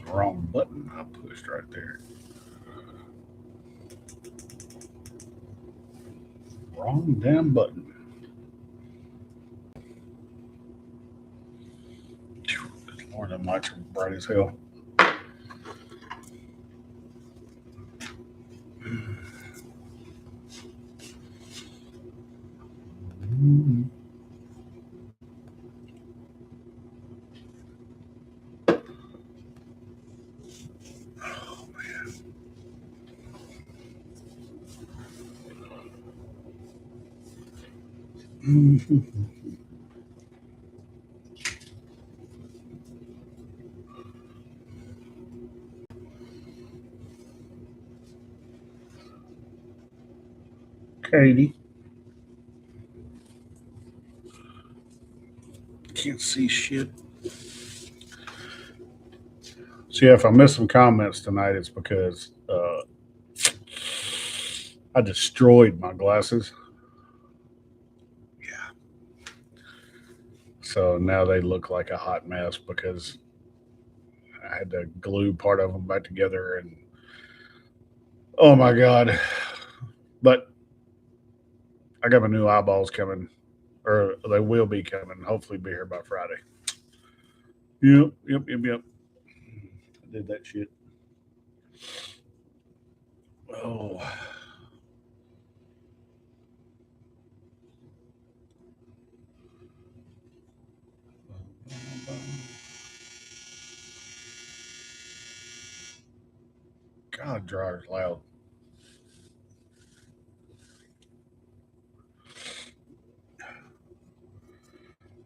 the wrong button I pushed right there. Wrong damn button. Lord, them lights are bright as hell. Katie, can't see shit. So yeah, if I miss some comments tonight, it's because I destroyed my glasses. Yeah. So now they look like a hot mess because I had to glue part of them back together, and oh my god! But I got my new eyeballs coming, or they will be coming. Hopefully, be here by Friday. Yep. I did that shit. Oh, God, dryer's loud.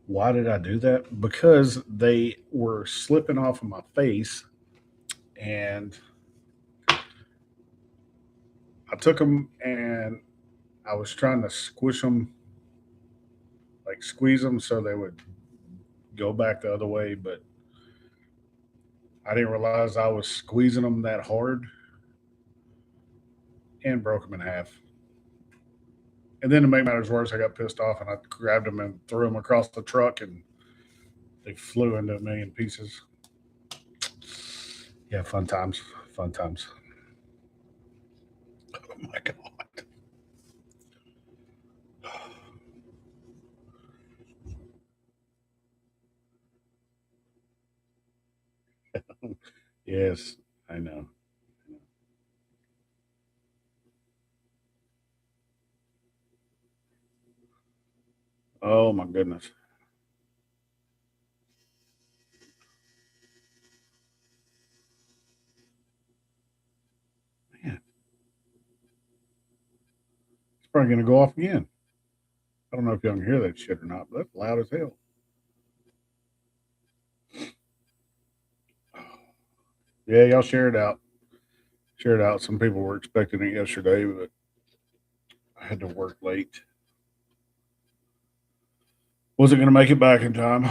Why did I do that? Because they were slipping off of my face, and I took them and I was trying to squish them, like squeeze them, so they would go back the other way. But I didn't realize I was squeezing them that hard and broke them in half. And then to make matters worse, I got pissed off and I grabbed them and threw them across the truck, and they flew into a million pieces. Yeah, fun times, fun times. Oh my god. Yes, I know. Oh my goodness. Man, it's probably gonna go off again. I don't know if y'all can hear that shit or not, but that's loud as hell. Yeah, y'all share it out. Share it out. Some people were expecting it yesterday, but I had to work late. Wasn't gonna make it back in time.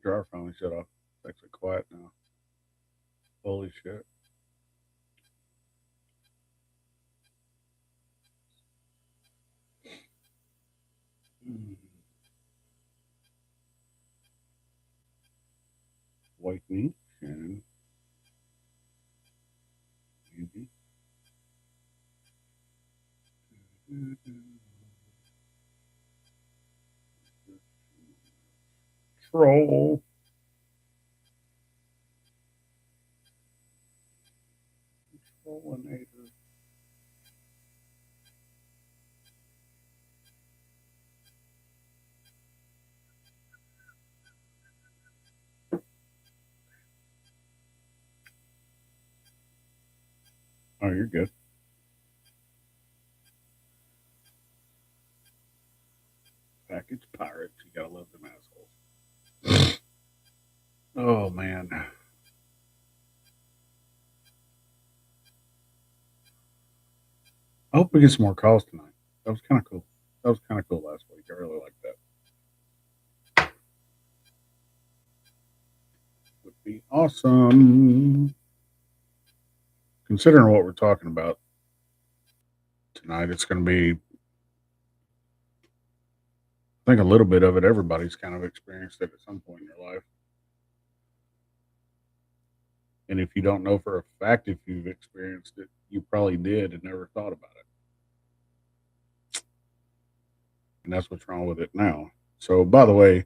The dryer finally shut off. It's actually quiet now. Holy shit. Mm. Wake me, Shannon. Easy. Troll. Trollinator. Oh, you're good. Package pirates. You gotta love them assholes. Oh man, I hope we get some more calls tonight. That was kind of cool. That was kind of cool last week. I really like that. Would be awesome. Considering what we're talking about tonight, it's going to be, I think, a little bit of it. Everybody's kind of experienced it at some point in your life. And if you don't know for a fact if you've experienced it, you probably did and never thought about it. And that's what's wrong with it now. So, by the way,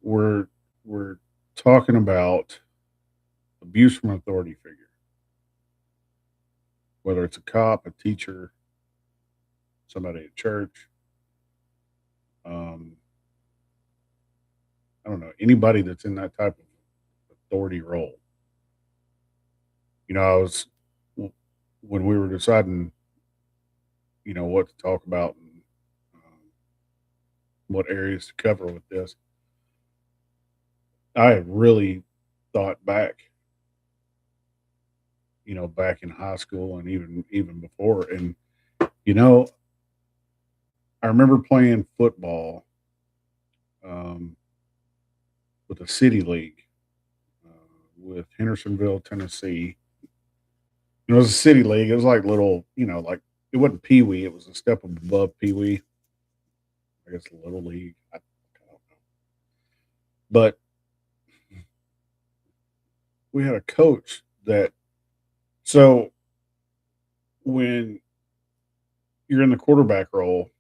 we're we're talking about abuse from authority figure, whether it's a cop, a teacher, somebody at church, um, I don't know, anybody that's in that type of authority role. I was when we were deciding, what to talk about and what areas to cover with this. I really thought back, back in high school and even before, and you know, I remember playing football um, with a city league with Hendersonville, Tennessee. It was a city league. It was like little, like it wasn't Pee Wee. It was a step above Pee Wee. I guess Little League. I don't know. But we had a coach that, so when you're in the quarterback role,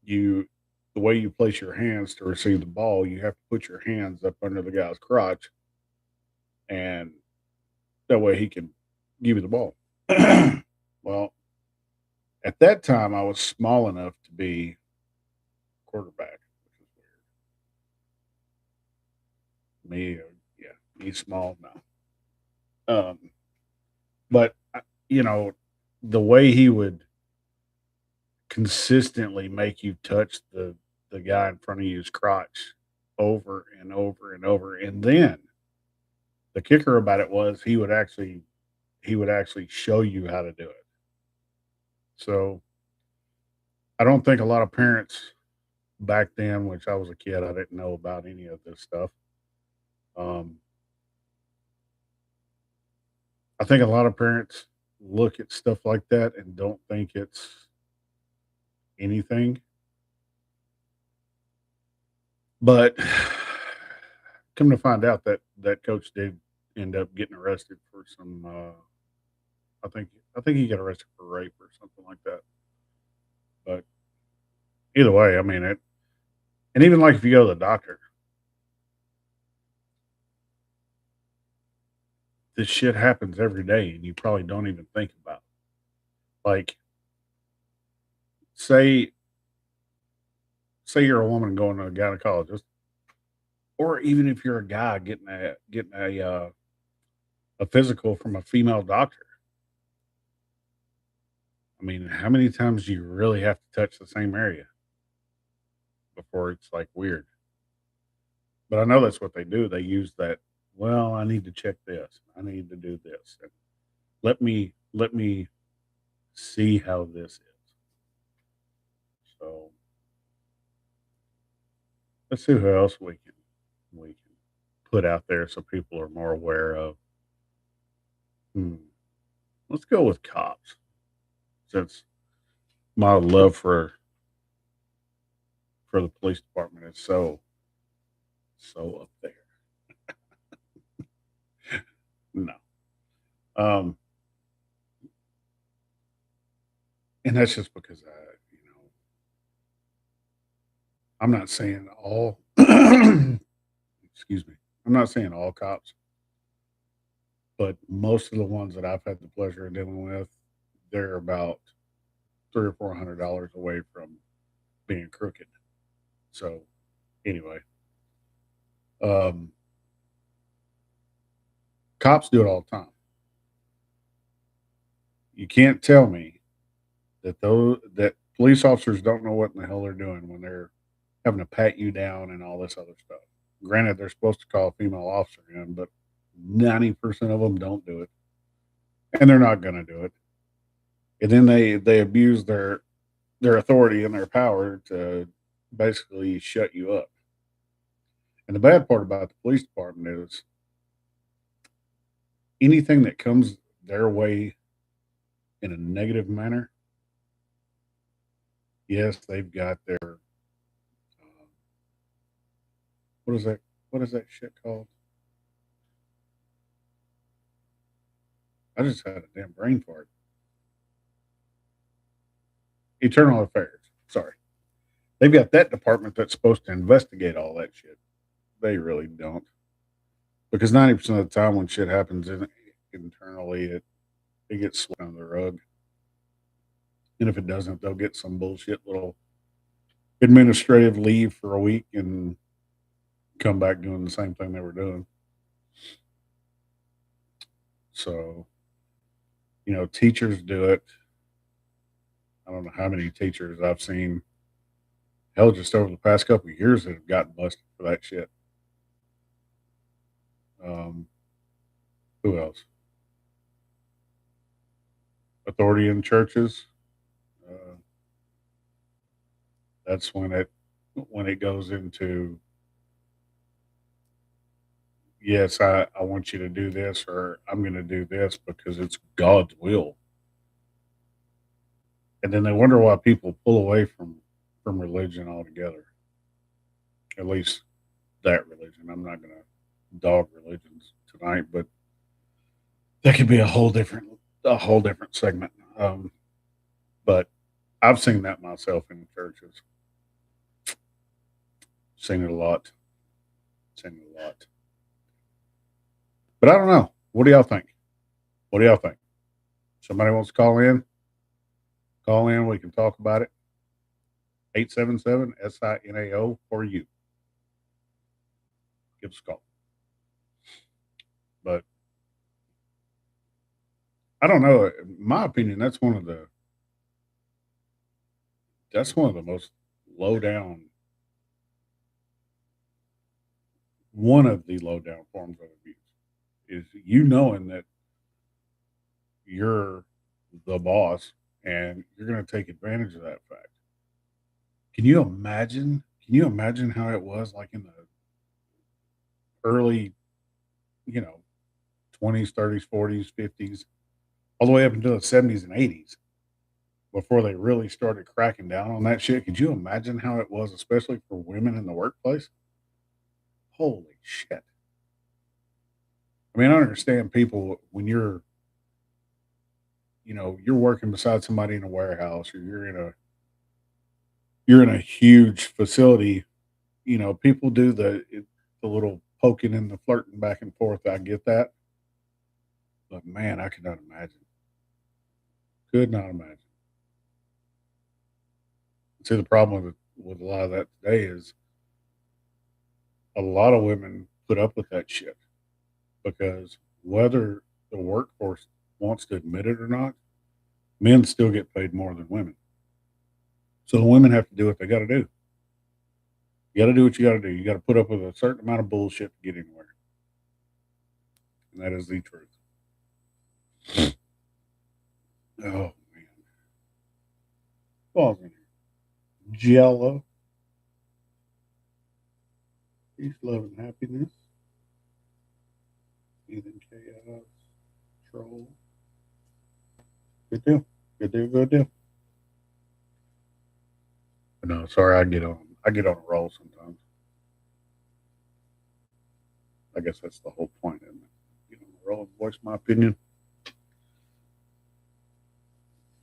you, the way you place your hands to receive the ball, you have to put your hands up under the guy's crotch, and that way he can give you the ball. Well, at that time, I was small enough to be quarterback, which is weird. Yeah, me small, no. Um, but the way he would consistently make you touch the guy in front of you's crotch over and over and over, and then the kicker about it was he would actually show you how to do it. So I don't think a lot of parents back then, which I was a kid, I didn't know about any of this stuff. Um, I think a lot of parents look at stuff like that and don't think it's anything. But come to find out that that coach did end up getting arrested for some. I think he got arrested for rape or something like that. But either way, I mean it. And even like if you go to the doctor, this shit happens every day, and you probably don't even think about it. Like say say you're a woman going to a gynecologist, or even if you're a guy getting a physical from a female doctor. I mean, how many times do you really have to touch the same area before it's like weird? But I know that's what they do. They use that. Well, I need to check this. I need to do this. And let me see how this is. So let's see who else we can put out there so people are more aware of. Hmm. Let's go with cops, since my love for the police department is so up there. No, um, and that's just because I'm not saying all. Excuse me. I'm not saying all cops, but most of the ones that I've had the pleasure of dealing with, they're about $300 or $400 away from being crooked. So anyway, um, cops do it all the time. You can't tell me that police officers don't know what in the hell they're doing when they're having to pat you down and all this other stuff. Granted, they're supposed to call a female officer in, but 90% of them don't do it, and they're not going to do it. And then they abuse their authority and their power to basically shut you up. And the bad part about the police department is anything that comes their way in a negative manner, yes, they've got their what is that? What is that shit called? I just had a damn brain fart. Internal Affairs. Sorry, they've got that department that's supposed to investigate all that shit. They really don't, because 90% of the time when shit happens internally, it gets swept under the rug. And if it doesn't, they'll get some bullshit little administrative leave for a week and come back doing the same thing they were doing. So, teachers do it. I don't know how many teachers I've seen, hell, just over the past couple of years that have gotten busted for that shit. Um, who else? Authority in churches. Uh, that's when it goes into, yes, I want you to do this, or I'm going to do this because it's God's will. And then they wonder why people pull away from religion altogether. At least that religion. I'm not going to dog religions tonight, but that could be a whole different segment. But I've seen that myself in churches. Seen it a lot. Seen it a lot. But I don't know. What do y'all think? What do y'all think? Somebody wants to call in? Call in. We can talk about it. 877 SINAO for you. Give us a call. But I don't know. In my opinion, that's one of the most low down one of the low down forms of abuse is you knowing that you're the boss and you're going to take advantage of that fact. Can you imagine? Can you imagine how it was like in the early, you know, 20s, 30s, 40s, 50s, all the way up until the 70s and 80s before they really started cracking down on that shit? Could you imagine how it was, especially for women in the workplace? Holy shit. I mean, I understand people when you're working beside somebody in a warehouse or you're in a huge facility, people do the little poking and the flirting back and forth. I get that. But man, I could not imagine. Could not imagine. See, the problem with a lot of that today is a lot of women put up with that shit because whether the workforce wants to admit it or not, men still get paid more than women. So the women have to do what they got to do. You got to do what you got to do. You got to put up with a certain amount of bullshit to get anywhere, and that is the truth. Oh man, falls in here. Jello, peace, love, and happiness. Ethan chaos, troll. Good deal. Good deal. Good deal. But no, sorry, I get on a roll sometimes. I guess that's the whole point, isn't it? Get on a roll and voice my opinion,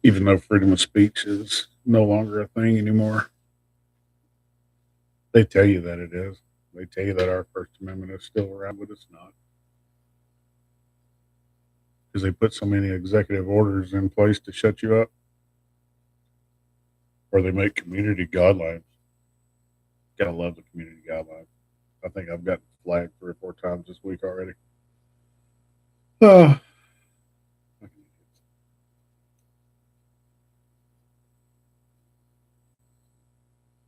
even though freedom of speech is no longer a thing anymore. They tell you that it is. They tell you that our First Amendment is still around, but it's not because they put so many executive orders in place to shut you up, or they make community guidelines. Gotta love the community guidelines. I think I've gotten flagged 3 or 4 times this week already. Uh,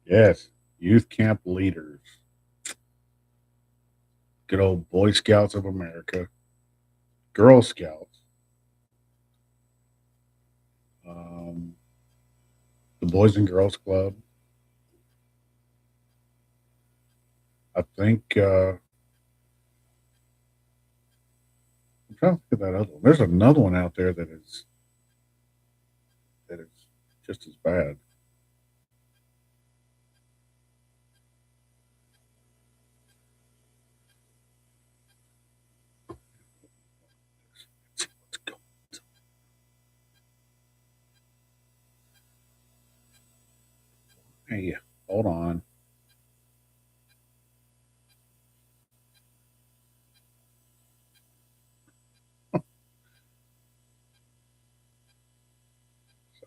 yes, youth camp leaders. good old Boy Scouts of America, Girl Scouts, um, the Boys and Girls Club. I think I'm trying to think of that other one. There's another one out there that is just as bad. Let's go. Hey, hold on.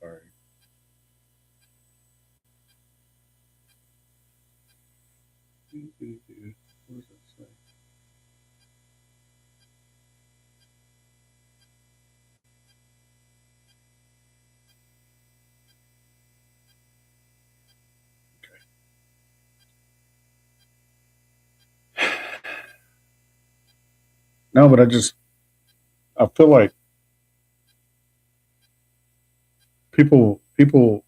Sorry. What does it say? No, but I feel like people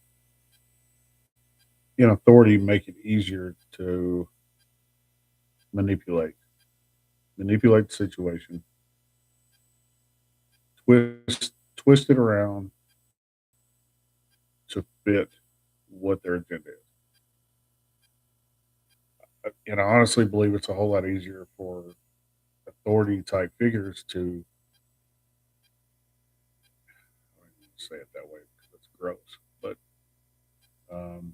in authority make it easier to manipulate manipulate the situation, twist it around to fit what their agenda is. And I honestly believe it's a whole lot easier for authority type figures to, I don't even say it that way because it's gross, but um,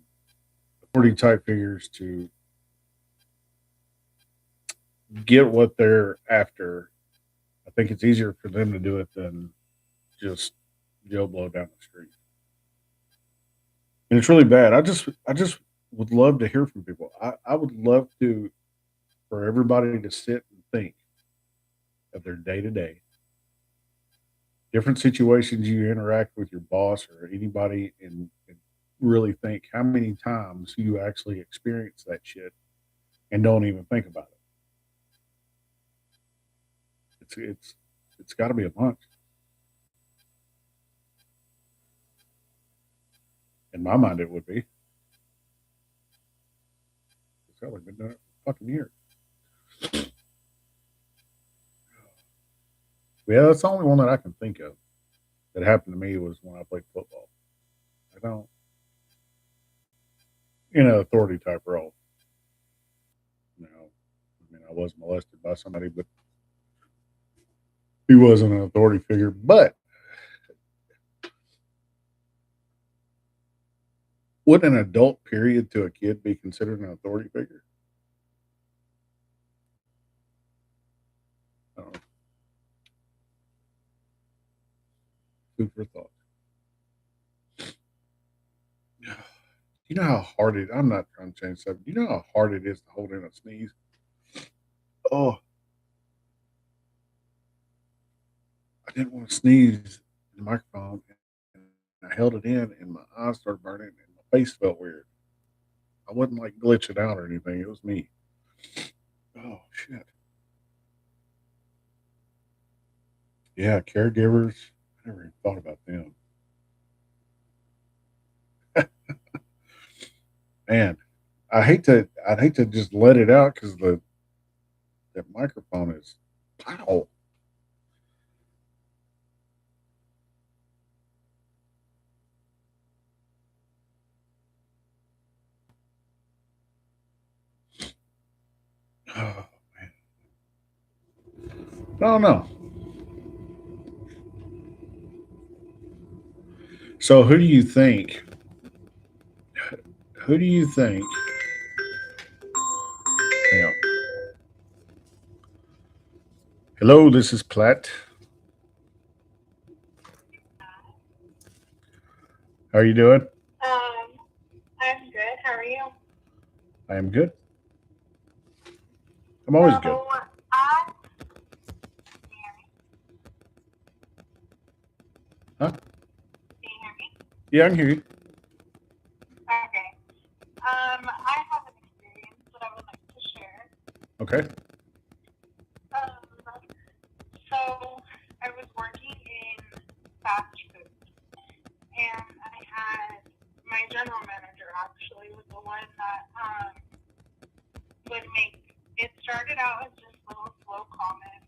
authority type figures to get what they're after. I think it's easier for them to do it than just Joe Blow down the street. And it's really bad. I just would love to hear from people. I would love to for everybody to sit and think of their day to day, different situations you interact with your boss or anybody, and really think how many times you actually experience that shit and don't even think about it. It's got to be a bunch. In my mind, it would be. It's got been doing it for fucking years. Yeah, that's the only one that I can think of that happened to me was when I played football. I don't, authority type role. I mean, I was molested by somebody, but he wasn't an authority figure. But would an adult period to a kid be considered an authority figure? I don't know. Food for thought. You know how hard it. I'm not trying to change something. You know how hard it is to hold in a sneeze. Oh, I didn't want to sneeze in the microphone, and I held it in, and my eyes started burning, and my face felt weird. I wasn't like glitching out or anything. It was me. Oh shit. Yeah, caregivers. I never even thought about them. Man, I'd hate to just let it out because the microphone is pow. Oh man. No, no. So who do you think hang on. Hello, this is Platt. How are you doing? I'm good. How are you? I am good. I'm always good. So, I Huh? can you hear me? Yeah, I can hear you. Okay. I have an experience that I would like to share. Okay. the one that would make it started out as just little slow comments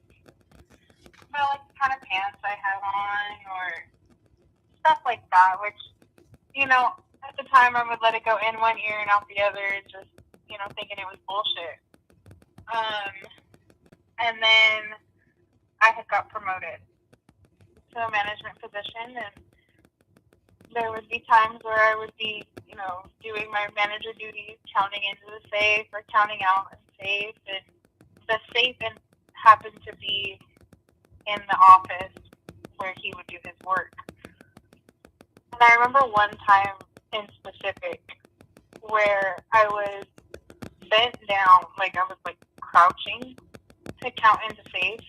about like the kind of pants I had on or stuff like that, which, you know, at the time I would let it go in one ear and out the other, just, you know, thinking it was bullshit. And then I had got promoted to a management position, and there would be times where I would be, you know, doing my manager duties, counting into the safe or counting out in safe, and the safe happened to be in the office where he would do his work. And I remember one time in specific where I was bent down, like I was like crouching to count into safe.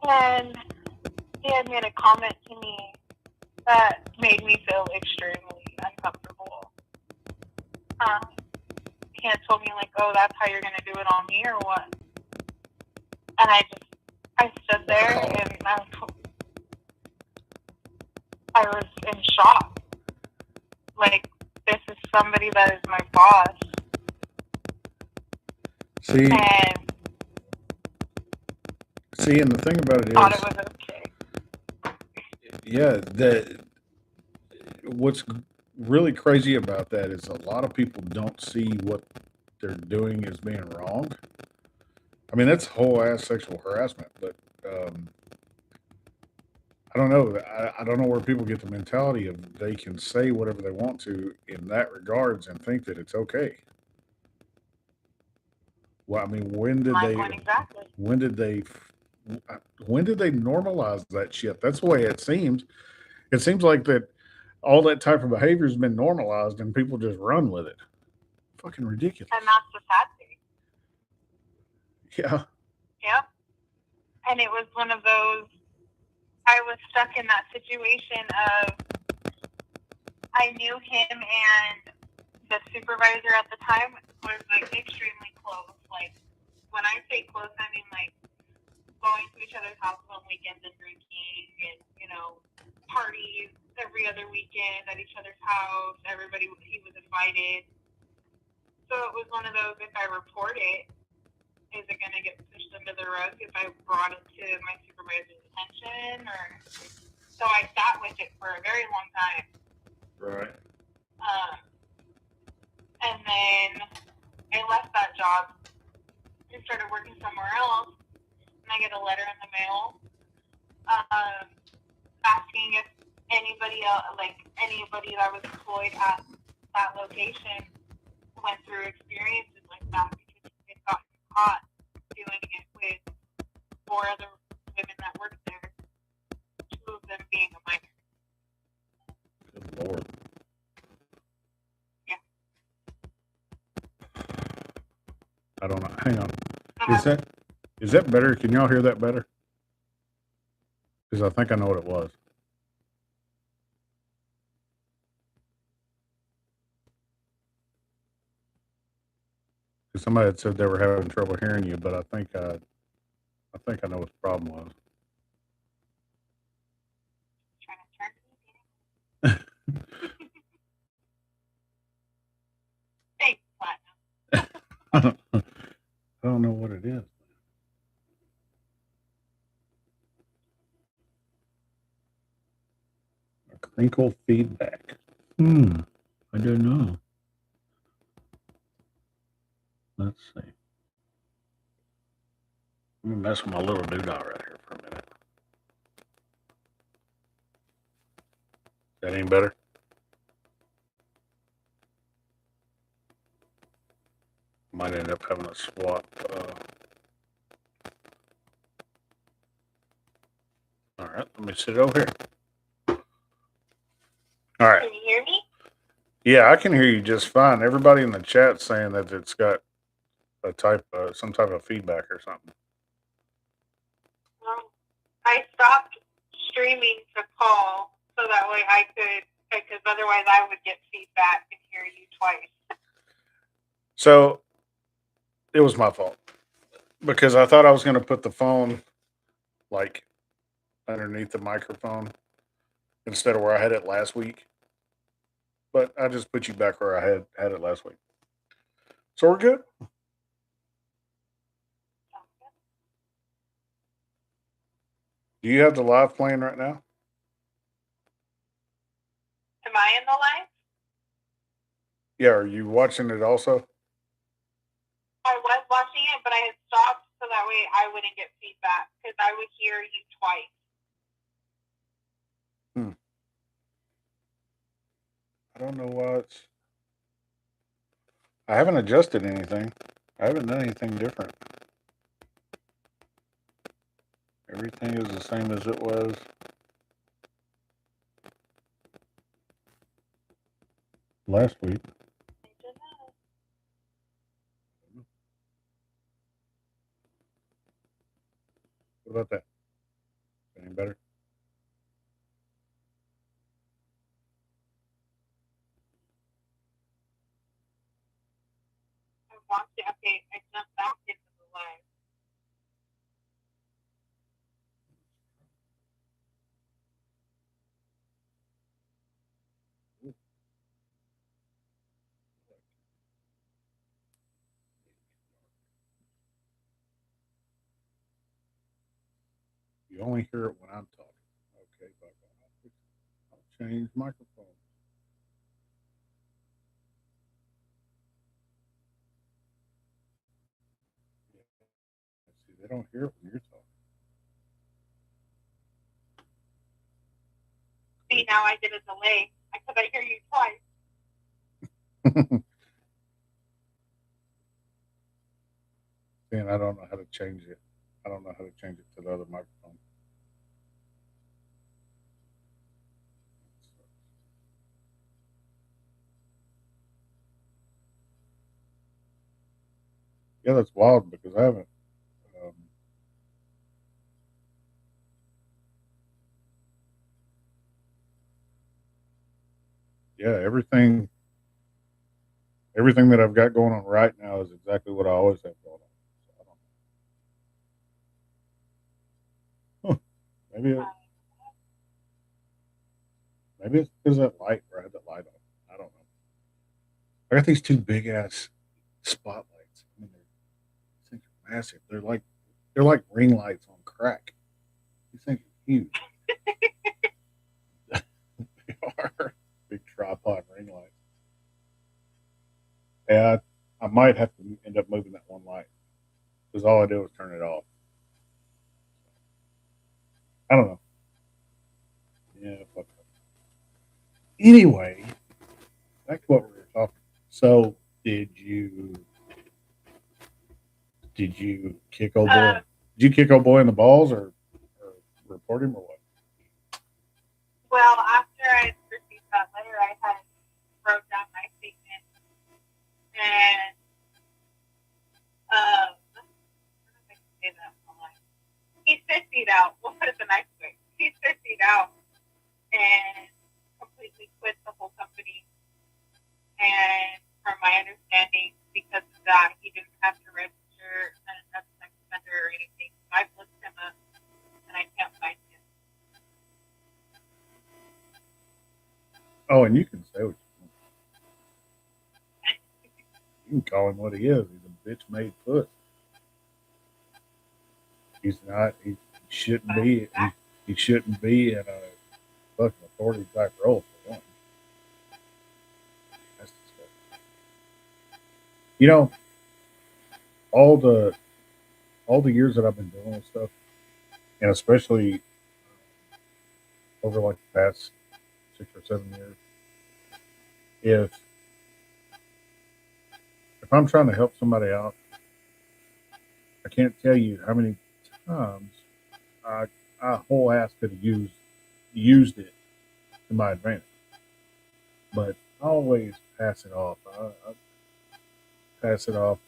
And he had made a comment to me that made me feel extremely uncomfortable. He had told me like, "Oh, that's how you're gonna do it on me, or what?" And I stood there and I was in shock. Like, this is somebody that is my boss. See, and the thing about it is, thought it was okay. Yeah, what's really crazy about that is a lot of people don't see what they're doing as being wrong. I mean, that's whole ass sexual harassment, but I don't know. I don't know where people get the mentality of they can say whatever they want to in that regards and think that it's okay. Well, I mean, when did My point exactly. when did they normalize that shit? That's the way it seems. It seems like that all that type of behavior has been normalized and people just run with it. Fucking ridiculous. And that's the sad thing. Yeah. Yep. And it was one of those, I was stuck in that situation of, I knew him and the supervisor at the time was like extremely close. Like, when I say close, I mean like going to each other's houses on weekends and drinking and, you know, parties every other weekend at each other's house. Everybody, he was invited. So it was one of those, if I report it, is it going to get pushed under the rug if I brought it to my supervisor's attention? Or so I sat with it for a very long time. Right. And then I left that job and started working somewhere else. And I get a letter in the mail asking if anybody else, like anybody that was employed at that location, went through experiences like that because they got caught doing it with 4 other women that worked there, 2 of them being a minor. Good Lord. Yeah. I don't know. Hang on. Is that better? Can y'all hear that better? Because I think I know what it was. Somebody had said they were having trouble hearing you, but I think I know what the problem was. Trying to turn Thanks, Platinum. I don't know what it is. A crinkle feedback. I don't know. Let's see. Let me mess with my little doodah right here for a minute. Is that any better? Might end up having a swap. All right, let me sit over here. All right. Can you hear me? Yeah, I can hear you just fine. Everybody in the chat saying that it's got some type of feedback or something. I stopped streaming to call so that way I could, because otherwise I would get feedback and hear you twice. So it was my fault because I thought I was going to put the phone like underneath the microphone instead of where I had it last week. but I just put you back where I had it last week. So we're good. Do you have the live playing right now? Am I in the live? Yeah, are you watching it also? I was watching it, but I had stopped so that way I wouldn't get feedback because I would hear you twice. I don't know why I haven't adjusted anything. I haven't done anything different. Everything is the same as it was. Last week. What about that? Any better? I watched it. Okay, I jumped back into the live. You only hear it when I'm talking. Okay, but I'll change microphone. See, they don't hear it when you're talking. See, now I get a delay because I hear you twice. And I don't know how to change it. I don't know how to change it to the other microphone. Yeah, that's wild because I haven't. Yeah, everything that I've got going on right now is exactly what I always have going on. So I don't know. Maybe it's because of that light, where I had that light on. I don't know. I got these two big ass spotlights. I mean, these things are massive. They're like ring lights on crack. These things are huge. They are big tripod ring lights. And I might have to end up moving that one light because all I did was turn it off. I don't know. Yeah, fuck that. Anyway, back to what we were talking. So, did you kick old boy? Did you kick old boy in the balls or report him or what? Well, after I received that letter, I had wrote down my statement and how did I say that online? He sissied out. We'll put it the nice way. He sissied out and completely quit the whole company. And from my understanding, because of that, he didn't have to register as a sex offender or anything. So I've looked him up and I can't find him. Oh, and you can say what you want. You can call him what he is. He's a bitch made puss. He's not. He shouldn't be. He shouldn't be in a fucking authority type role for one. That's disgusting. You know, all the years that I've been doing this stuff, and especially over like the past 6 or 7 years, if I'm trying to help somebody out, I can't tell you how many times I whole ass could have used it to my advantage, but I always pass it off. I pass it off,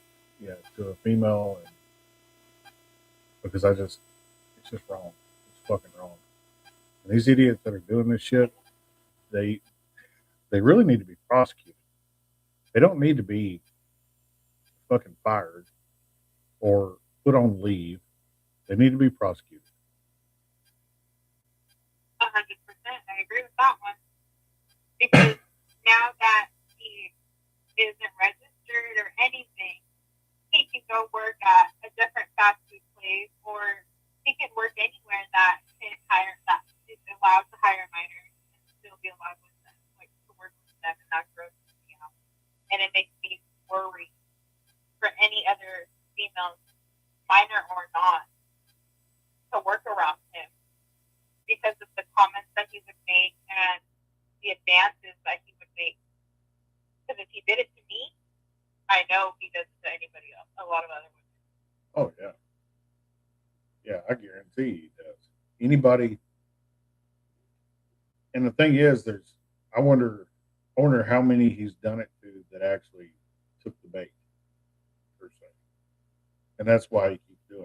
yeah, to a female, and because it's just wrong. It's fucking wrong. And these idiots that are doing this shit, they really need to be prosecuted. They don't need to be fucking fired or put on leave. They need to be prosecuted. 100%. I agree with that one. Because now that he isn't registered or anything, he can go work at a different fast food place, or he can work anywhere that is allowed to hire minors and still be allowed with them, like to work with them and not gross me out. And it makes me worry for any other females, minor or not, to work around him because of the comments that he would make and the advances that he would make. Because if he did it to me, I know he does it to anybody else, a lot of other women. Oh yeah. Yeah, I guarantee he does. Anybody, and the thing is, I wonder how many he's done it to that actually took the bait, per se, and that's why he keeps doing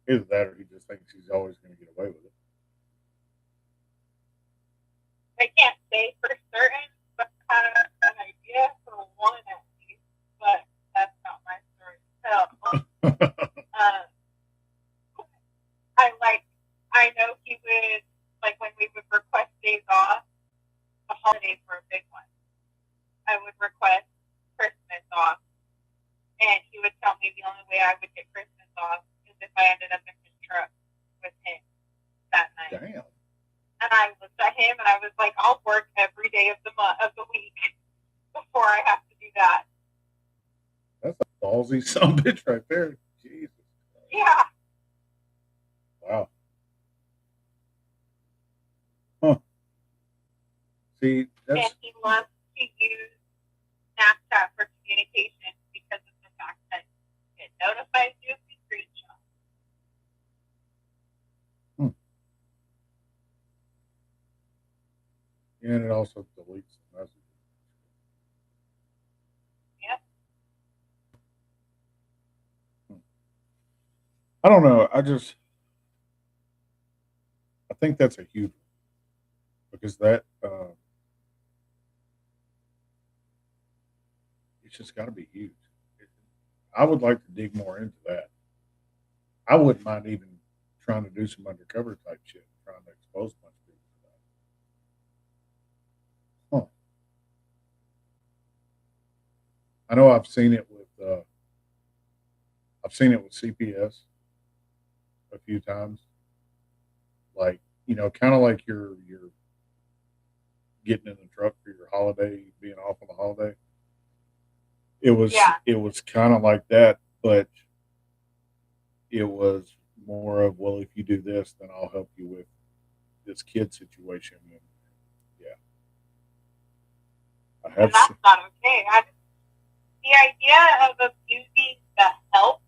it. Either that, or he just thinks he's always going to get away with it. I can't say for certain, but kind of an idea for one at least. But that's not my story. So, I know he would, like, when we would request days off, the holidays were a big one. I would request Christmas off, and he would tell me the only way I would get Christmas off is if I ended up in his truck with him that night. Damn. And I looked at him and I was like, I'll work every day of the week before I have to do that. That's a ballsy son of a bitch right there. Jesus. Yeah. Wow. Huh. See, And he loves to use Snapchat for communication because of the fact that it notifies you if you screenshot. And it also deletes the messages. Yep. I don't know. I think that's a huge one because it's just got to be huge. I would like to dig more into that. I wouldn't mind even trying to do some undercover type shit, trying to expose a bunch of people to that. Huh. I know I've seen it with CPS a few times. Like, kind of like you're getting in the truck for your holiday, being off on the holiday. Yeah. It was kind of like that, but it was more of, well, if you do this, then I'll help you with this kid situation. And yeah, I And have. that's not okay. The idea of abusing the help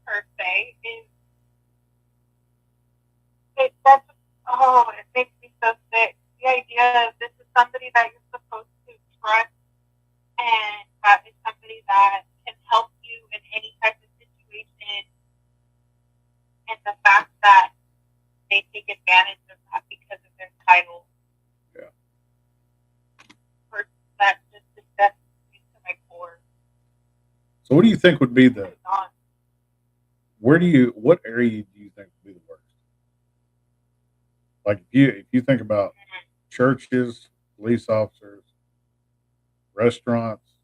per se is it makes me so sick. The idea of this is somebody that you're supposed to trust and that is somebody that can help you in any type of situation, and the fact that they take advantage of that because of their title. Yeah. That just disgusts me to my core. So, what do you think would be what area do you think would be the worst? Like, if you think about churches, police officers, restaurants,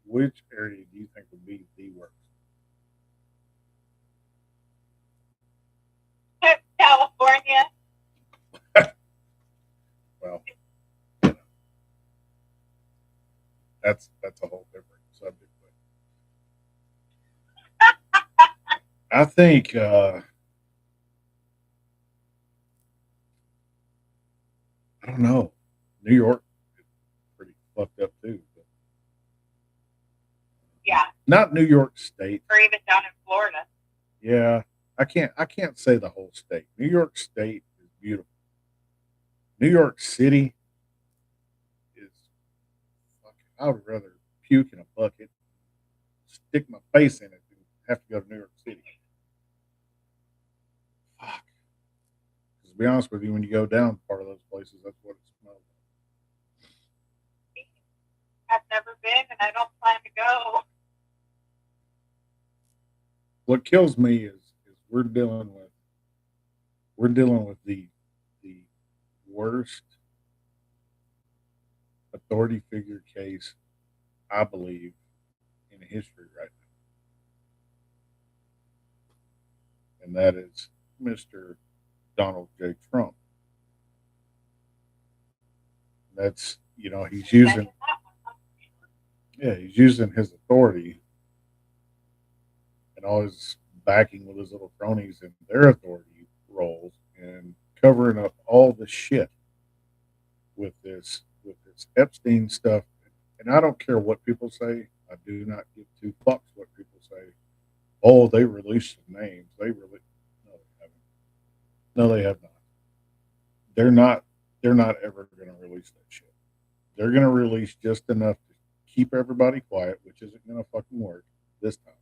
which area do you think would be the worst? California. Well, that's a whole different subject. But I think I don't know. New York is pretty fucked up too. But Yeah. not New York State. Or even down in Florida. Yeah, I can't say the whole state. New York State is beautiful. New York City is fucking. I would rather puke in a bucket, stick my face in it, than have to go to New York City. Fuck. 'Cause to be honest with you, when you go down part of those places, that's what it smells like. I've never been, and I don't plan to go. What kills me is we're dealing with the worst authority figure case, I believe, in history right now, and that is Mr. Donald J. Trump. That's he's using he's using his authority and all his backing with his little cronies and their authority roles and covering up all the shit with this Epstein stuff. And I don't care what people say. I do not give two fucks what people say. Oh, they released some names. No, they haven't. No, they have not. They're not. They're not ever going to release that shit. They're going to release just enough to keep everybody quiet, which isn't going to fucking work this time,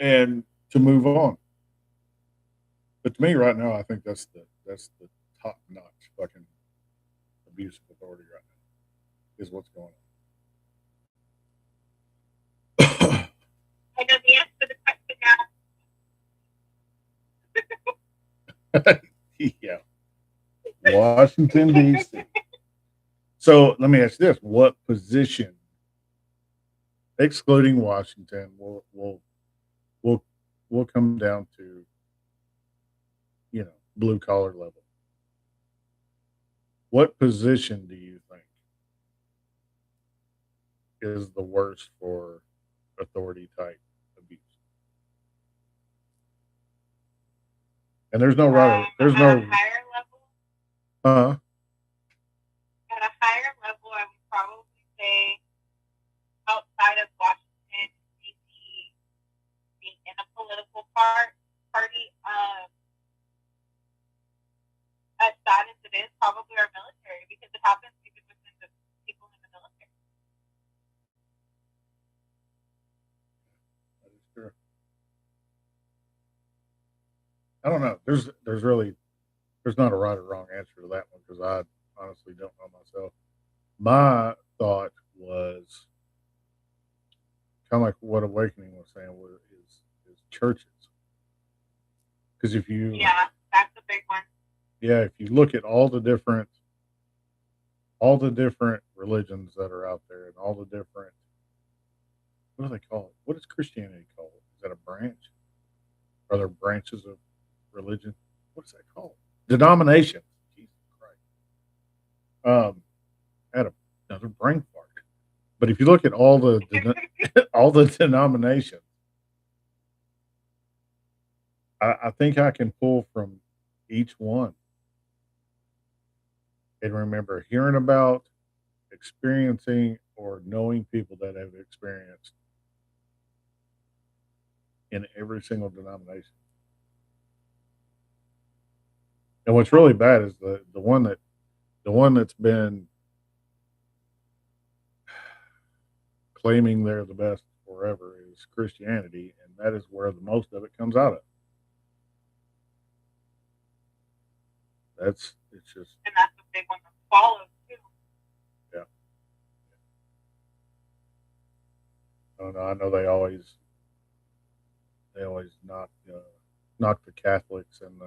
and to move on. But to me, right now, I think that's the top notch fucking abuse of authority right now is what's going on. I know the answer to the question Yeah, Washington D.C. So let me ask you this: what position, excluding Washington, will will come down to blue collar level? What position do you think is the worst for authority type abuse? And there's no right. There's at a no. higher level. Uh. At a higher level, I would probably say outside of Washington D.C. being in a political party, as sad as it is, probably our military, because it happens even within the people in the military. That is true. I don't know. There's not a right or wrong answer to that one because I honestly don't know myself. My thought was kind of like what Awakening was saying is churches. Because Yeah, that's a big one. if you look at all the different religions that are out there and all the different, what do they call it? What is Christianity called? Is that a branch? Are there branches of religion? What is that called? Denomination. Jesus Christ. I had another brain fart. But if you look at all the all the denominations, I think I can pull from each one and remember hearing about, experiencing, or knowing people that have experienced in every single denomination. And what's really bad is the one that's been claiming they're the best forever is Christianity, and that is where the most of it comes out of. It's just And that's a big one to follow, too. yeah. I don't know. I know they always knock the Catholics and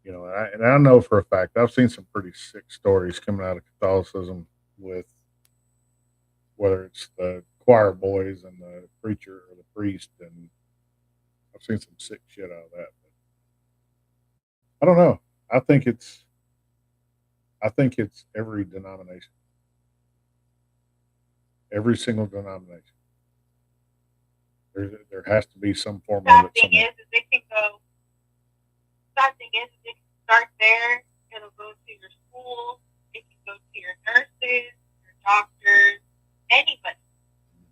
and I know for a fact I've seen some pretty sick stories coming out of Catholicism with whether it's the choir boys and the preacher or the priest, and I've seen some sick shit out of that. But I don't know. I think it's I think it's every denomination, every single denomination. There has to be some form of Sad it thing somewhere. is it can go. Sad thing is it can start there. It'll go to your schools. It can go to your nurses, your doctors, anybody.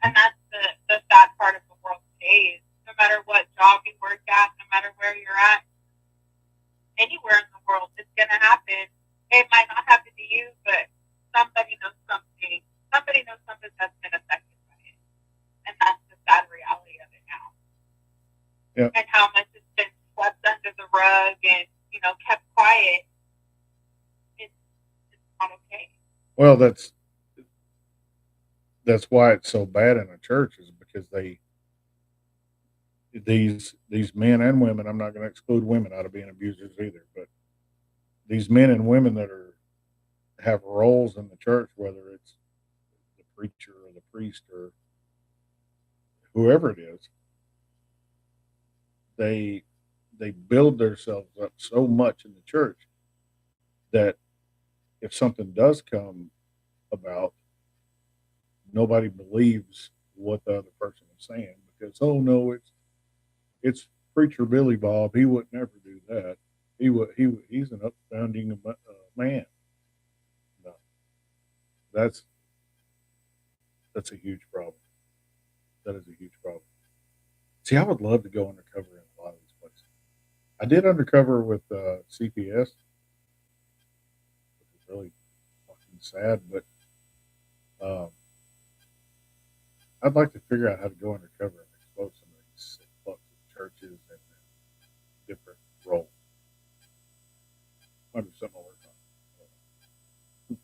And that's the sad part of the world today is no matter what job you work at, no matter where you're at, anywhere in the world, it's going to happen. It might not happen to you, but somebody knows something. Somebody knows something that's been affected by it. And that's the sad reality of it now. Yeah. And how much it's been swept under the rug and, kept quiet. It's not okay. Well, that's why it's so bad in a church is because these men and women. I'm not going to exclude women out of being abusers either, but these men and women that are have roles in the church, whether it's the preacher or the priest or whoever it is, they they build themselves up so much in the church that if something does come about, nobody believes what the other person is saying because oh no, it's preacher Billy Bob. He would never do that. He's an upstanding man. No, that's that's a huge problem. That is a huge problem. See, I would love to go undercover in a lot of these places. I did undercover with CPS, which is really fucking sad, but um, I'd like to figure out how to go undercover and expose some of these sick fucks in churches and different roles. Might be something to work on.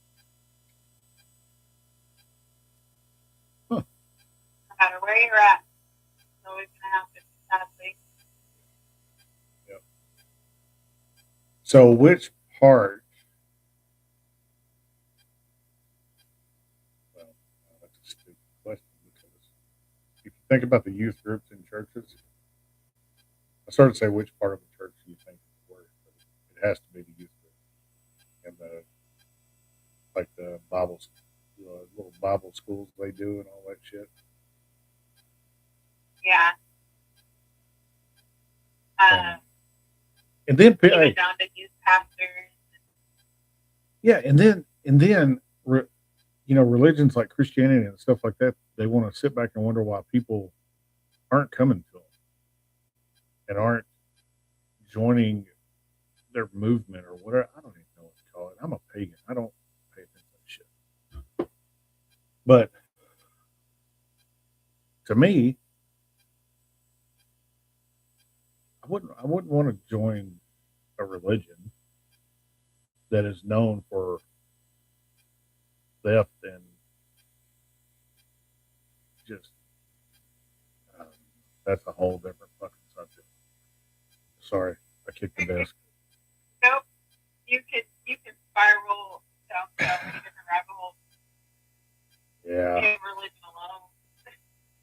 Huh. No matter where you're at, it's always going to happen, sadly. Yep. So, which part? Well, that's a stupid question because if you think about the youth groups in churches, I started to say which part of the church do you think is the worst, but it has to be the youth group and the like the little Bible schools they do and all that shit. Yeah. And then even down to youth pastors. Yeah, and then religions like Christianity and stuff like that, they want to sit back and wonder why people aren't coming to them and aren't joining their movement or whatever. I don't even know what to call it. I'm a pagan. I don't pay attention to shit. But to me, I wouldn't want to join a religion that is known for theft and just that's a whole different fucking subject. Sorry, I kicked the desk. Nope, you can spiral down so many different rabbit holes. Yeah. In religion alone.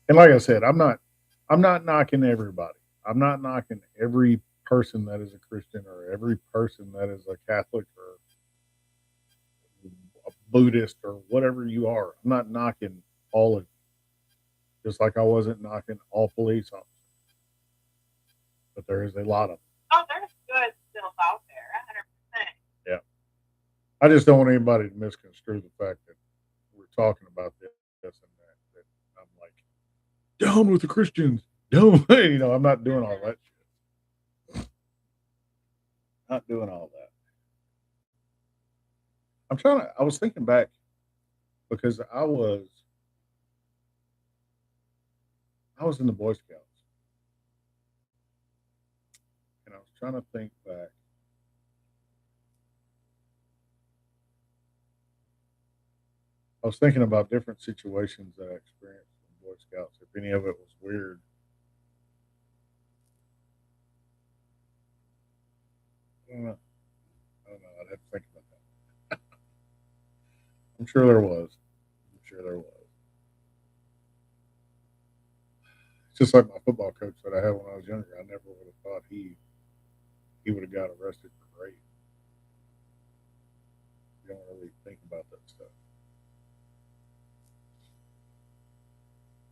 And like I said, I'm not knocking everybody. I'm not knocking every person that is a Christian or every person that is a Catholic or a Buddhist or whatever you are. I'm not knocking all of you, just like I wasn't knocking all police officers. But there is a lot of them. Oh, there's good still out there, 100%. Yeah. I just don't want anybody to misconstrue the fact that we're talking about this and that I'm like, down with the Christians. Down, I'm not doing all that shit. Not doing all that. I was thinking back because I was in the Boy Scouts. And I was trying to think back. I was thinking about different situations that I experienced in Boy Scouts, if any of it was weird. I don't know. I'd have to think about that. I'm sure there was. It's just like my football coach that I had when I was younger. I never would have thought he would have got arrested for rape. You don't really think about that stuff.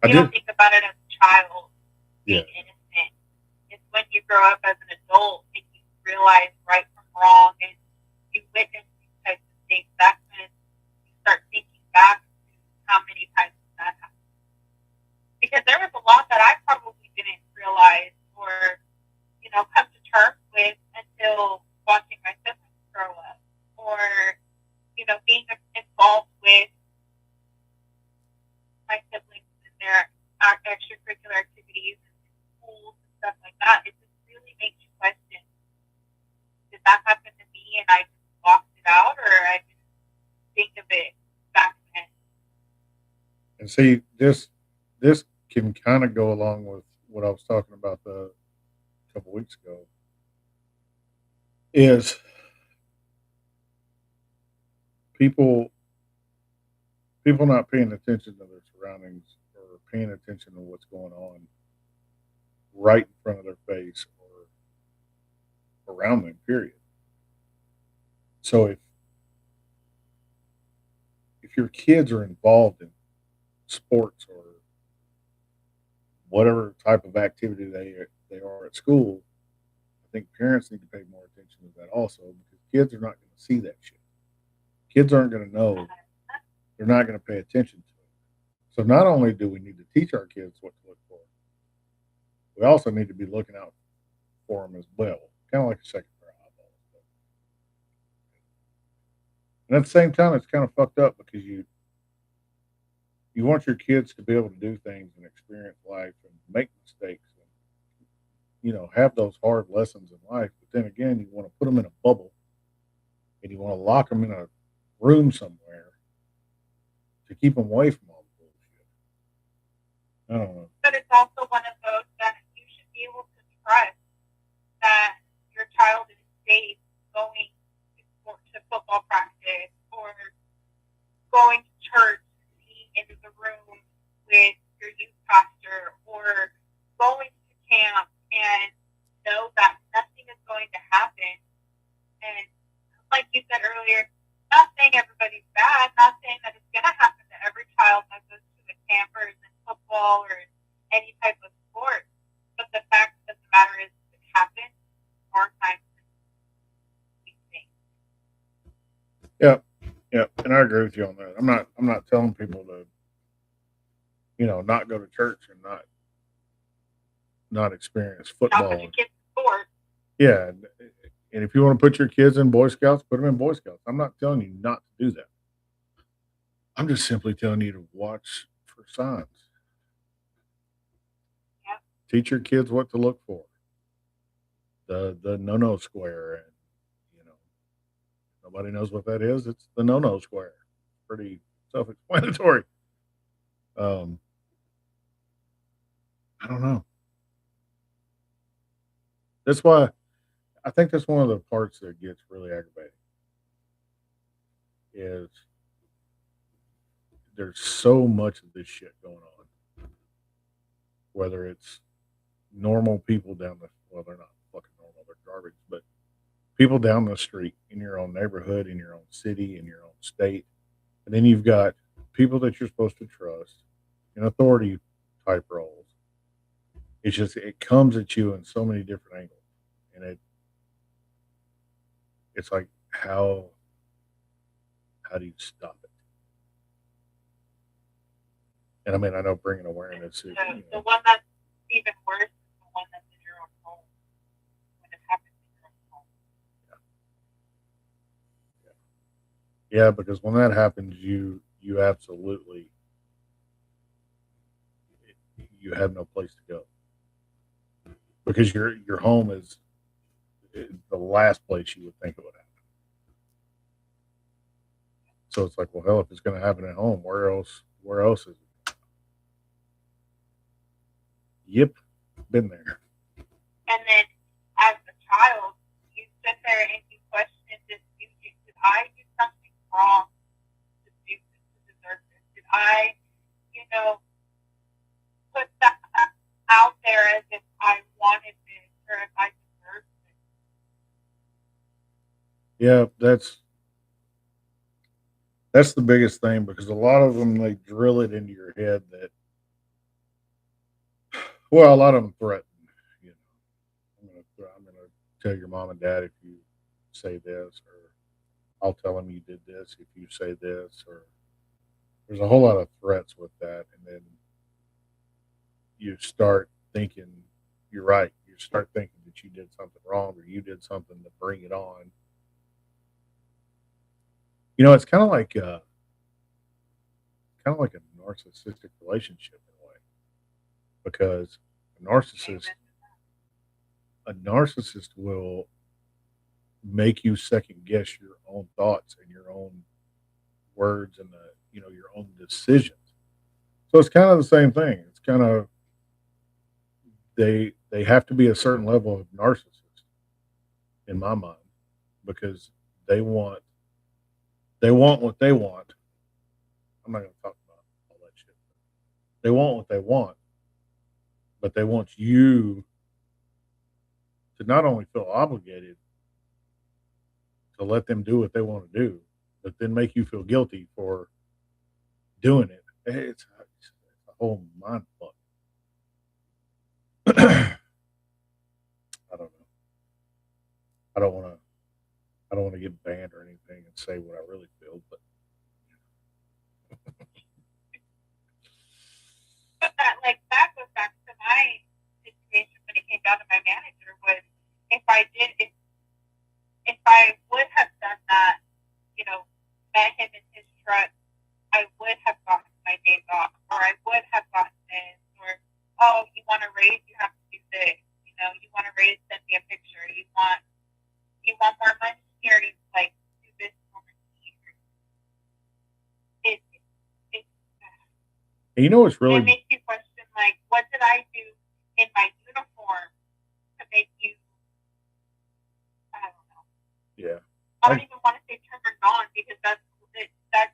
You don't think about it as a child being innocent. It's when you grow up as an adult and you realize right from wrong and you witness these types of things. That's when you start thinking back to how many times that happened. Because there was a lot that I probably didn't realize or, come to terms with until watching my siblings grow up or, being involved with my siblings in their extracurricular activities and schools and stuff like that. It just really makes you question, did that happen to me and I just blocked it out or I didn't think of it back then? And see, this can kind of go along with what I was talking about a couple weeks ago. Is people not paying attention to their surroundings or paying attention to what's going on right in front of their face or around them. Period. So if your kids are involved in sports or whatever type of activity they are at school, I think parents need to pay more attention to that also because kids are not going to see that shit. Kids aren't going to know. They're not going to pay attention to it. So not only do we need to teach our kids what to look for, we also need to be looking out for them as well, kind of like a second pair of eyeballs. And at the same time, it's kind of fucked up because you want your kids to be able to do things and experience life and make mistakes and have those hard lessons in life. But then again, you want to put them in a bubble and you want to lock them in a room somewhere to keep them away from all the bullshit. I don't know. But it's also one of those that you should be able to trust that your child is safe going to football practice or going to church, being into the room with your youth pastor, or going to camp and know that nothing is going to happen. And like you said earlier, not saying everybody's bad, not saying that it's going to happen to every child that goes to the campers in football or any type of sport. But the fact of the matter is, it happens more times than we think. Yeah, yeah, and I agree with you on that. I'm not telling people to not go to church and not experience Not football. put your kids in sports. Yeah, and if you want to put your kids in Boy Scouts, put them in Boy Scouts. I'm not telling you not to do that. I'm just simply telling you to watch for signs. Yep. Teach your kids what to look for. The no square, and nobody knows what that is. It's the no square. Pretty self-explanatory. Um, I don't know. That's why I think that's one of the parts that gets really aggravating. Is there's so much of this shit going on. Whether it's normal people down the they're not fucking normal, they're garbage, but people down the street in your own neighborhood, in your own city, in your own state. And then you've got people that you're supposed to trust in authority type roles. It's just it comes at you in so many different angles. And it's like how do you stop it? And I mean, I know bringing awareness is, The one that's even worse is the one that's in your own home. When it happens in your own home. yeah, because when that happens, you absolutely you have no place to go because your home is the last place you would think it would happen. So it's like, well, hell, if it's going to happen at home, where else? Where else is it? Yep, been there. And then, as a child, you sit there and you question and dispute. Did I do something wrong to deserve this? Did I, put that out there as if I wanted this or if I deserved it? Yeah, that's the biggest thing because a lot of them they drill it into your head that well, a lot of them threaten. You know, I'm gonna tell your mom and dad if you say this, or I'll tell them you did this if you say this, or there's a whole lot of threats with that, and then you start thinking you're right. You start thinking that you did something wrong or you did something to bring it on. It's kind of like a narcissistic relationship in a way because a narcissist a narcissist will make you second guess your own thoughts and your own words and your own decisions. So it's kind of the same thing. It's kind of they have to be a certain level of narcissist in my mind because they want They want what they want. I'm not going to talk about all that shit. They want what they want, but they want you to not only feel obligated to let them do what they want to do, but then make you feel guilty for doing it. It's a whole mind fuck. I don't know. I don't want to. I don't want to get banned or anything and say what I really feel, but But that goes back to my situation when it came down to my manager was if I would have done that, met him in his truck, I would have gotten my days off, or I would have gotten this, or oh, you want to raise, you have to do this. You want to raise, send me a picture. You want more money here, you do this for me. It it and you know what's it really makes you question what did I do in my uniform to make you? I don't know. yeah. I don't even want to say turned on because that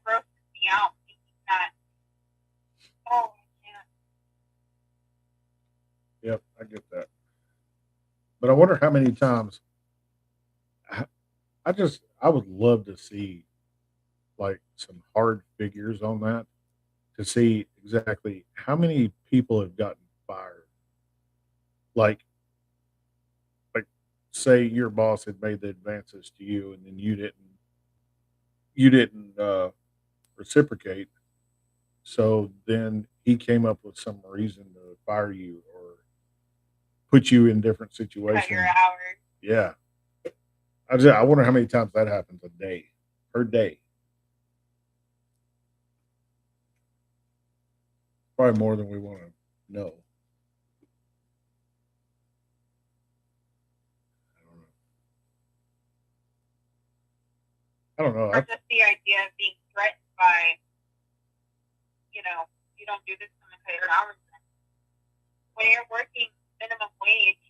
grosses me out. Thinking that, oh, I can't. Yep, I get that. But I wonder how many times I would love to see like some hard figures on that to see exactly how many people have gotten fired. Like like say your boss had made the advances to you and then you didn't reciprocate. So then he came up with some reason to fire you or put you in different Cut your situations. hours. Yeah. I wonder how many times that happens a day, per day. Probably more than we want to know. I don't know. I don't know. Or just the idea of being threatened by, you don't do this, I'm going to cut your hours. When you're working minimum wage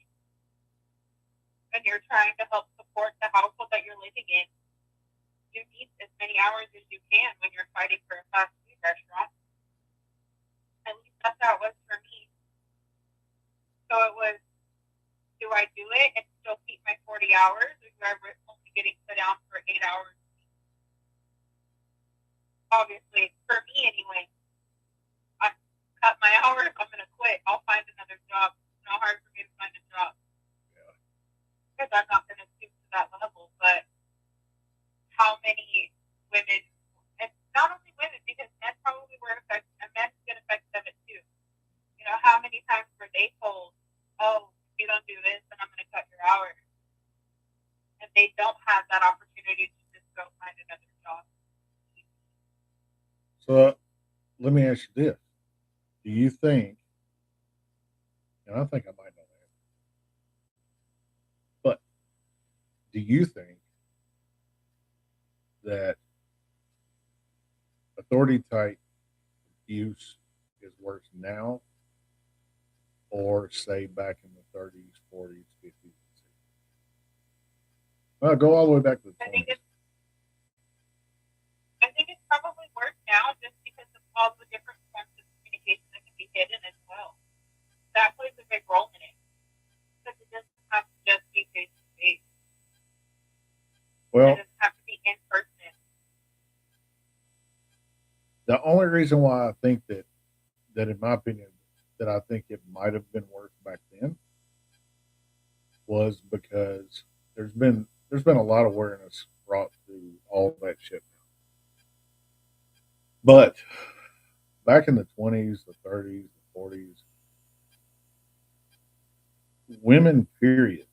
and you're trying to help support the household that you're living in, you need as many hours as you can when you're fighting for a fast food restaurant. At least that's how it was for me. So it was, do I do it and still keep my 40 hours, or do I risk only getting put down for 8 hours? Obviously, for me anyway, I cut my hours, I'm going to quit. I'll find another job. It's not hard for me to find a job. Yeah. Because I'm not going to stoop to that level. But how many women, and not only women, because men probably were affected, and men get affected of it too. How many times were they told, oh, if you don't do this, then I'm going to cut your hours. And they don't have that opportunity to just go find another job. So let me ask you this: do you think? And I think I might know that. But do you think that authority type abuse is worse now, or say back in the 30s, 40s, 50s, and 60s? Well, go all the way back to the I think 20s. it's probably worse now just because of all the different forms of communication that can be hidden as well. That plays a big role in it because it doesn't have to just be face to face. It Well, doesn't have to be in person. the only reason why I think that in my opinion that I think it might have been worse back then was because there's been a lot of awareness brought to all that shit. But back in the 20s, the 30s, the 40s, women period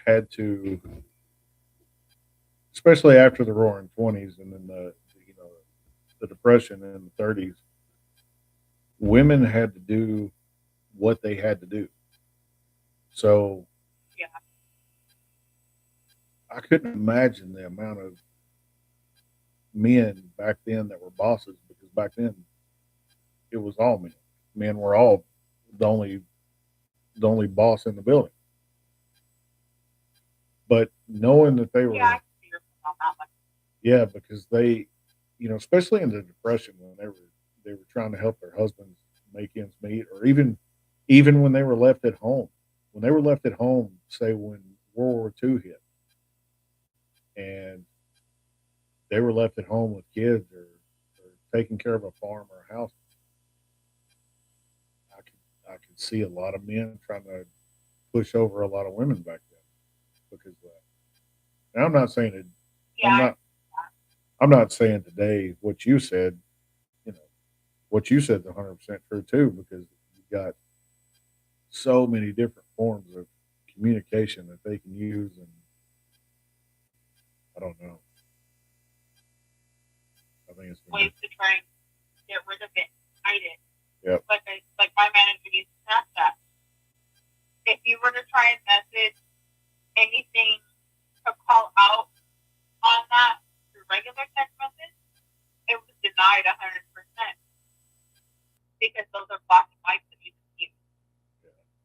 had to, especially after the Roaring Twenties and then the Depression in the 30s, women had to do what they had to do. So Yeah. I couldn't imagine the amount of men back then that were bosses because back then it was all men. Men were all the only the only boss in the building. But knowing that they Yeah, I were can see your point. on that one. Yeah, because they, especially in the depression when they were trying to help their husbands make ends meet, or even when they were left at home. When they were left at home, say when World War II hit, and they were left at home with kids or taking care of a farm or a house, I could see a lot of men trying to push over a lot of women back then because of that. And I'm not saying it. I'm Yeah, not. I'm not saying today what you said. You know what you said is 100% true too, because you got so many different forms of communication that they can use, and I don't know. I think it's been ways to try and get rid of it, hide it. Yep. Like my manager used Snapchat. If you were to try and message anything to call out on that through regular text message, it was denied 100% because those are black and white that you can use.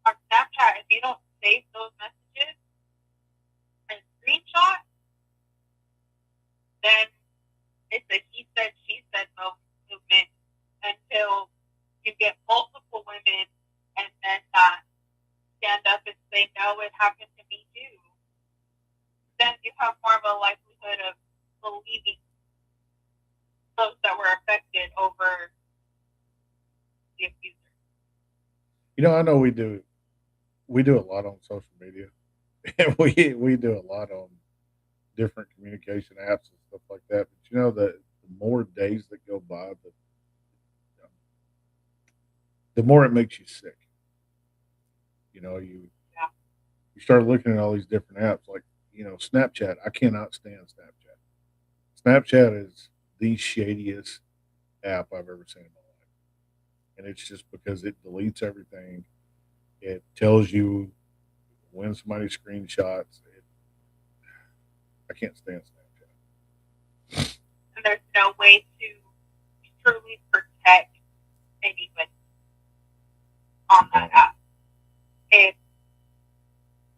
On Snapchat, if you don't save those messages and screenshot, then it's a he said, she said movement until you get multiple women and then stand up and say, no, it happened to me too. Then you have more of a likelihood of believing those that were affected over the abuser. I know we do a lot on social media, and we do a lot on different communication apps and stuff like that. But the more days that go by, the more it makes you sick. Yeah. You start looking at all these different apps, like Snapchat. I cannot stand Snapchat. Snapchat is the shadiest app I've ever seen in my life, and it's just because it deletes everything. It tells you when somebody screenshots. I can't stand Snapchat. And there's no way to truly protect anyone on that app. If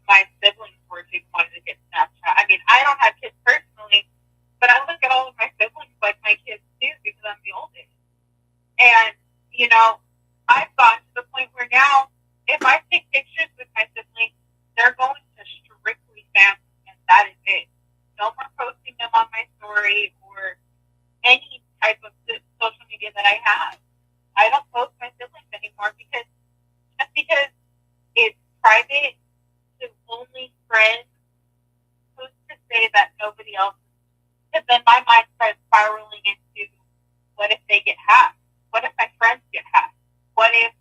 my siblings were to want to get Snapchat, I mean, I don't have kids personally, but I look at all of my siblings like my kids do because I'm the oldest. And, I've gotten to the point where now, if I take pictures with my siblings, they're going to strictly family, and that is it. No more posting them on my story or any type of social media that I have. I don't post my siblings anymore just because it's private to only friends. Who's to say that nobody else? Because then my mind starts spiraling into, what if they get hacked? What if my friends get hacked? What if,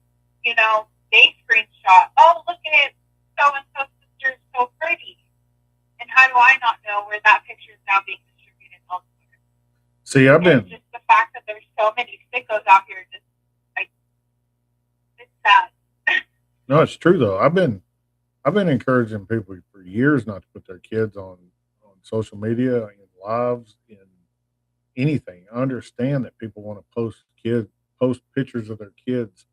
they screenshot, oh, look at it, so-and-so sister's so pretty. And how do I not know where that picture is now being distributed elsewhere? See, It's just the fact that there's so many sickos out here, just like, it's sad. No, it's true though. I've been encouraging people for years not to put their kids on social media, in lives, in anything. I understand that people want to post pictures of their kids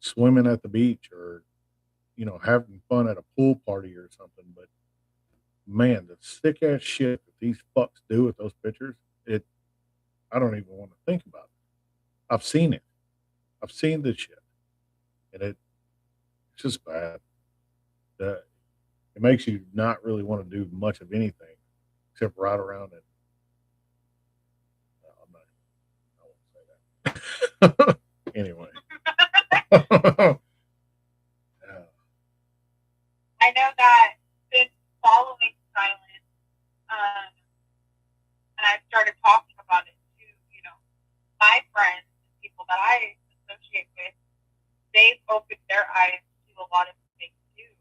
swimming at the beach, or having fun at a pool party or something. But man, the sick ass shit that these fucks do with those pictures, it I don't even want to think about it. I've seen it. I've seen this shit, and it's just bad. Uh, it makes you not really want to do much of anything except ride around it. I'm not. I won't say that. Anyway. Yeah. I know that since following silence, um, and I started talking about it to, my friends, people that I associate with, they've opened their eyes to a lot of things too.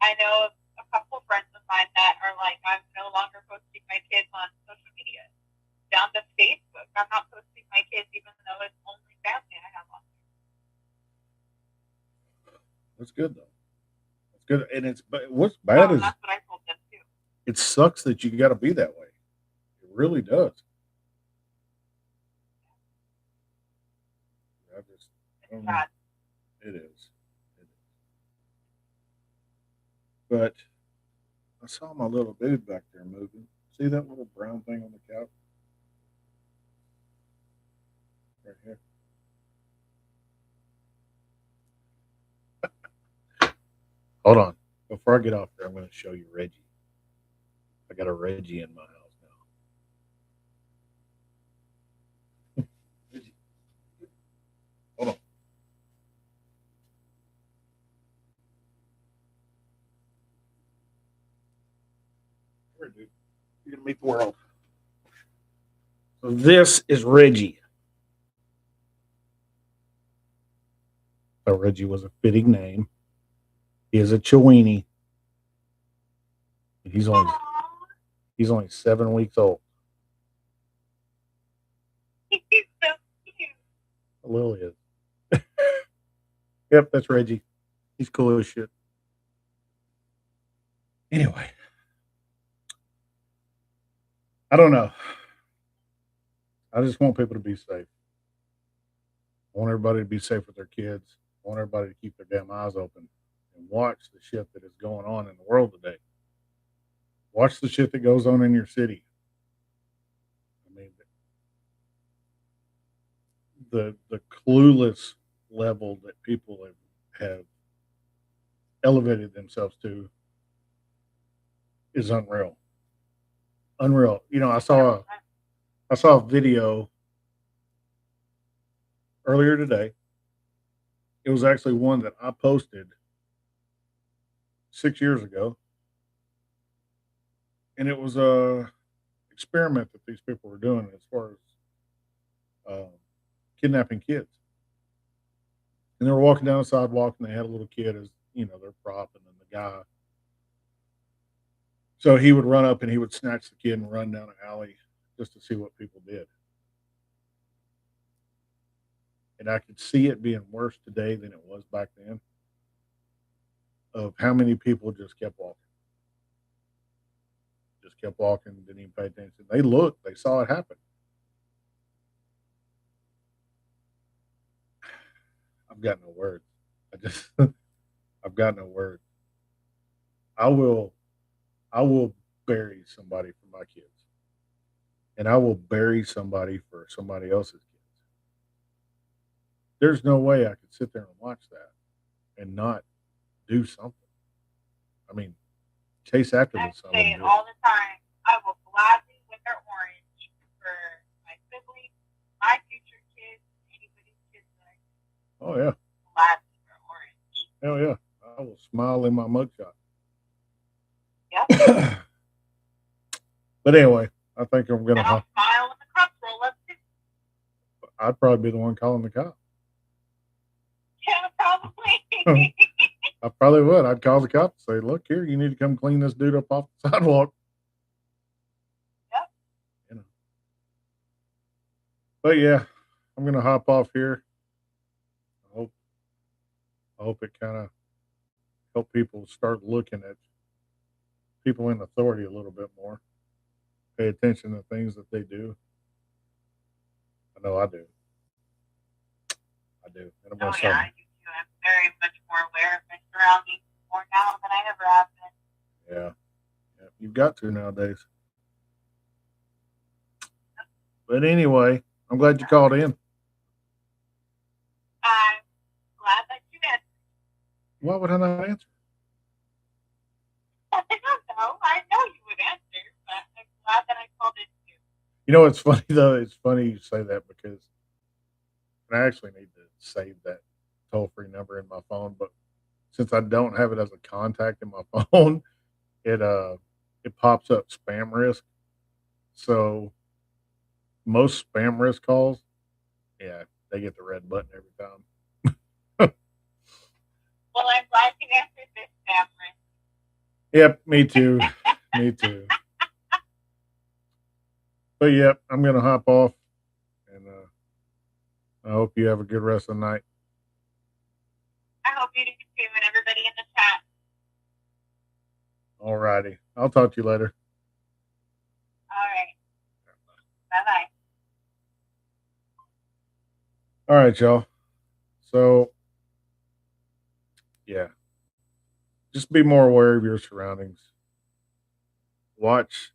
I know a couple friends of mine that are like, I'm no longer posting my kids on social media. Down to Facebook, I'm not posting my kids even though it's only family I have on. That's good though. That's good, and what's bad is That's what I told them too. it sucks that you got to be that way. It really does. I just, I don't know. Sad. It is. It is. But I saw my little dude back there moving. See that little brown thing on the couch? Right here. Hold on. Before I get off here, I'm going to show you Reggie. I got a Reggie in my house now. Reggie. Hold on. Here, dude. You're going to meet the world. So this is Reggie. So Reggie was a fitting name. He is a Chiweenie. He's only 7 weeks old. He's so cute. Lily is. Yep, that's Reggie. He's cool as shit. Anyway, I don't know. I just want people to be safe. I want everybody to be safe with their kids. I want everybody to keep their damn eyes open and watch the shit that is going on in the world today. Watch the shit that goes on in your city. I mean, the clueless level that people have elevated themselves to is unreal. Unreal. You know, I saw a video earlier today. It was actually one that I posted 6 years ago, and it was a experiment that these people were doing as far as kidnapping kids. And they were walking down the sidewalk, and they had a little kid as their prop, and then the guy. So he would run up and he would snatch the kid and run down an alley just to see what people did. And I could see it being worse today than it was back then. Of how many people just kept walking, didn't even pay attention. They looked, they saw it happen. I've got no words. I've got no words. I will, I will bury somebody for my kids, and I will bury somebody for somebody else's kids. There's no way I could sit there and watch that and not do something. I mean, chase after I this son of a say it bitch. all the time. I will gladly wear orange for my siblings, my future kids, anybody's kids that I Oh yeah, gladly wear orange. hell yeah. I will smile in my mugshot. Yep. But anyway, I think I'm And gonna. I'll smile when the cops roll up too. I'd probably be the one calling the cops. Yeah, probably. I probably would. I'd call the cops and say, "Look here, you need to come clean this dude up off the sidewalk." Yep. You know. But yeah, I'm gonna hop off here. I hope it kind of help people start looking at people in authority a little bit more. Pay attention to things that they do. I know I do. I do. And I'm gonna Oh start. yeah, I do too. I'm very much more aware of my surroundings more now than I ever have been. Yeah. Yeah. You've got to nowadays. But anyway, I'm glad you called in. I'm glad that you answered. Why would I not answer? I don't know. I know you would answer, but I'm glad that I called in too. You know, it's funny though. It's funny you say that because I actually need to save that toll free number in my phone. But since I don't have it as a contact in my phone, it pops up spam risk. So most spam risk calls, yeah, they get the red button every time. Well, I'm glad you answered this, Cameron. Yep, me too. Me too. But yep, I'm gonna hop off, and I hope you have a good rest of the night. I hope you do too, and everybody in the chat. All righty, I'll talk to you later. All right. Bye bye. All right, y'all. So, yeah, just be more aware of your surroundings. Watch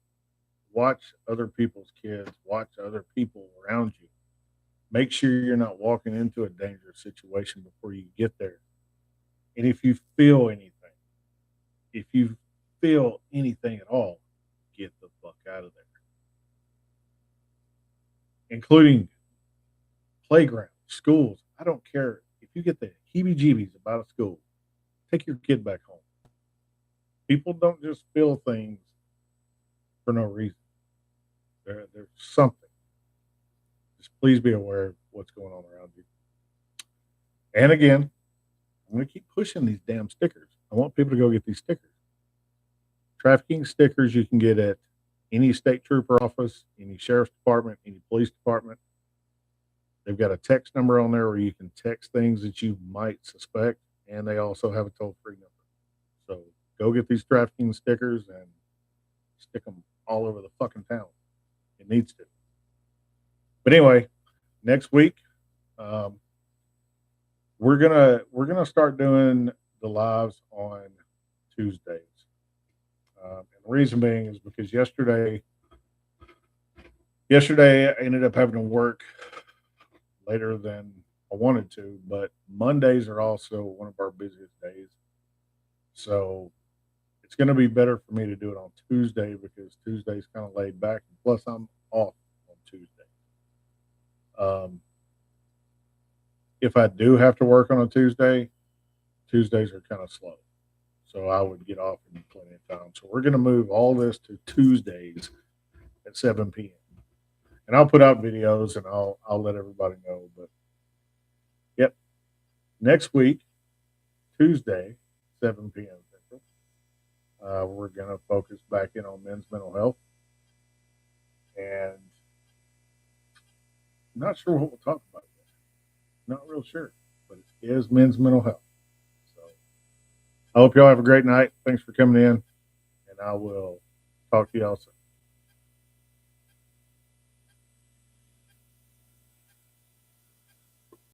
watch other people's kids, watch other people around you. Make sure you're not walking into a dangerous situation before you get there. And if you feel anything at all, get the fuck out of there, including playgrounds, schools. I don't care if you get the heebie jeebies about a school, take your kid back home. People don't just feel things for no reason. There's something. Just please be aware of what's going on around you. And again, I'm going to keep pushing these damn stickers. I want people to go get these stickers. Trafficking stickers you can get at any state trooper office, any sheriff's department, any police department. They've got a text number on there where you can text things that you might suspect, and they also have a toll-free number. So go get these trafficking stickers and stick them all over the fucking town. It needs to. But anyway, next week, we're gonna start doing the lives on Tuesdays. And the reason being is because yesterday I ended up having to work later than I wanted to, but Mondays are also one of our busiest days. So it's going to be better for me to do it on Tuesday because Tuesday's kind of laid back. And plus, I'm off on Tuesday. If I do have to work on a Tuesday, Tuesdays are kind of slow. So I would get off in plenty of time. So we're going to move all this to Tuesdays at 7 p.m. And I'll put out videos and I'll let everybody know. But yep, next week, Tuesday, 7 p.m. Central, we're going to focus back in on men's mental health. And I'm not sure what we'll talk about yet. Not real sure, but it is men's mental health. So I hope y'all have a great night. Thanks for coming in, and I will talk to y'all soon.